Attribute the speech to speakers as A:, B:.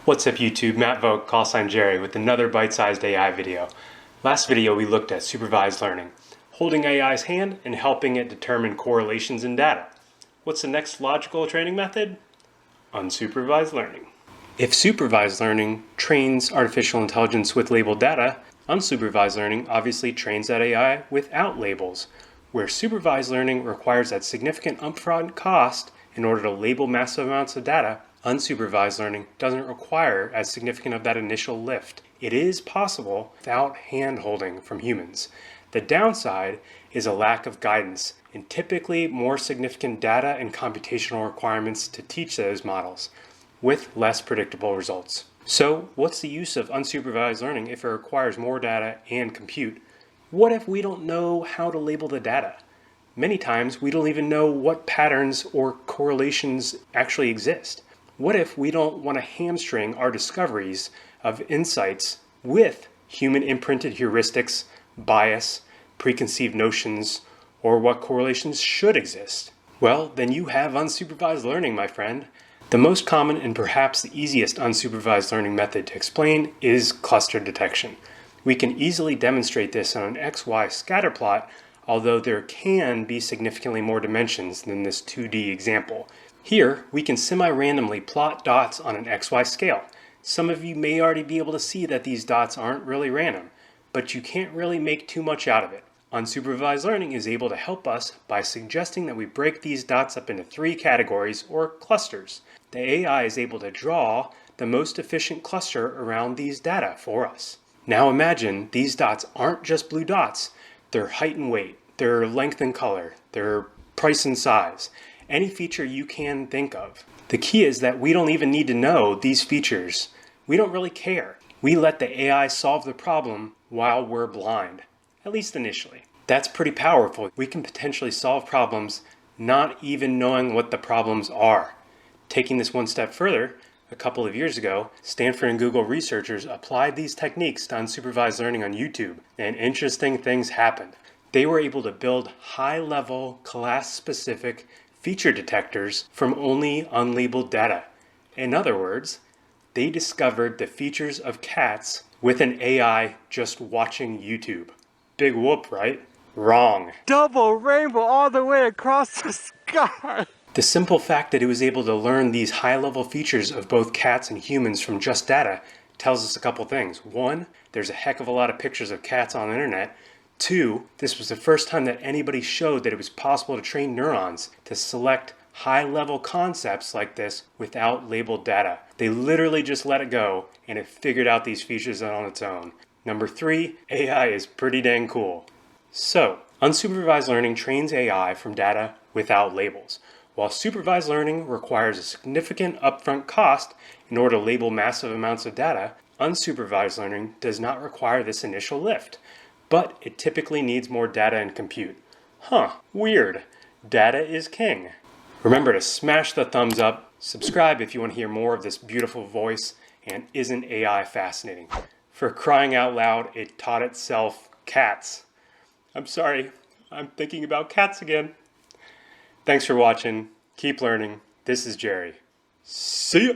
A: What's up YouTube, Matt Vogt, callsign Jerry, with another bite-sized AI video. Last video we looked at supervised learning, holding AI's hand and helping it determine correlations in data. What's the next logical training method? Unsupervised learning. If supervised learning trains artificial intelligence with labeled data, unsupervised learning obviously trains that AI without labels. Where supervised learning requires that significant upfront cost in order to label massive amounts of data, unsupervised learning doesn't require as significant of that initial lift. It is possible without hand-holding from humans. The downside is a lack of guidance and typically more significant data and computational requirements to teach those models, with less predictable results. So, what's the use of unsupervised learning if it requires more data and compute? What if we don't know how to label the data? Many times we don't even know what patterns or correlations actually exist. What if we don't want to hamstring our discoveries of insights with human imprinted heuristics, bias, preconceived notions, or what correlations should exist? Well, then you have unsupervised learning, my friend. The most common and perhaps the easiest unsupervised learning method to explain is cluster detection. We can easily demonstrate this on an XY scatter plot, although there can be significantly more dimensions than this 2D example. Here, we can semi-randomly plot dots on an XY scale. Some of you may already be able to see that these dots aren't really random, but you can't really make too much out of it. Unsupervised learning is able to help us by suggesting that we break these dots up into 3 categories or clusters. The AI is able to draw the most efficient cluster around these data for us. Now imagine these dots aren't just blue dots. They're height and weight, they're length and color, they're price and size. Any feature you can think of. The key is that we don't even need to know these features. We don't really care. We let the AI solve the problem while we're blind, at least initially. That's pretty powerful. We can potentially solve problems not even knowing what the problems are. Taking this one step further, a couple of years ago, Stanford and Google researchers applied these techniques to unsupervised learning on YouTube, and interesting things happened. They were able to build high-level, class-specific feature detectors from only unlabeled data. In other words, they discovered the features of cats with an AI just watching YouTube. Big whoop, right? Wrong.
B: Double rainbow all the way across the sky.
A: The simple fact that it was able to learn these high-level features of both cats and humans from just data tells us a couple things. 1, there's a heck of a lot of pictures of cats on the internet. 2, this was the first time that anybody showed that it was possible to train neurons to select high-level concepts like this without labeled data. They literally just let it go and it figured out these features on its own. Number 3, AI is pretty dang cool. So, unsupervised learning trains AI from data without labels. While supervised learning requires a significant upfront cost in order to label massive amounts of data, unsupervised learning does not require this initial lift. But it typically needs more data and compute. Weird. Data is king. Remember to smash the thumbs up, subscribe if you want to hear more of this beautiful voice, and isn't AI fascinating? For crying out loud, it taught itself cats. I'm sorry, I'm thinking about cats again. Thanks for watching. Keep learning. This is Jerry. See ya!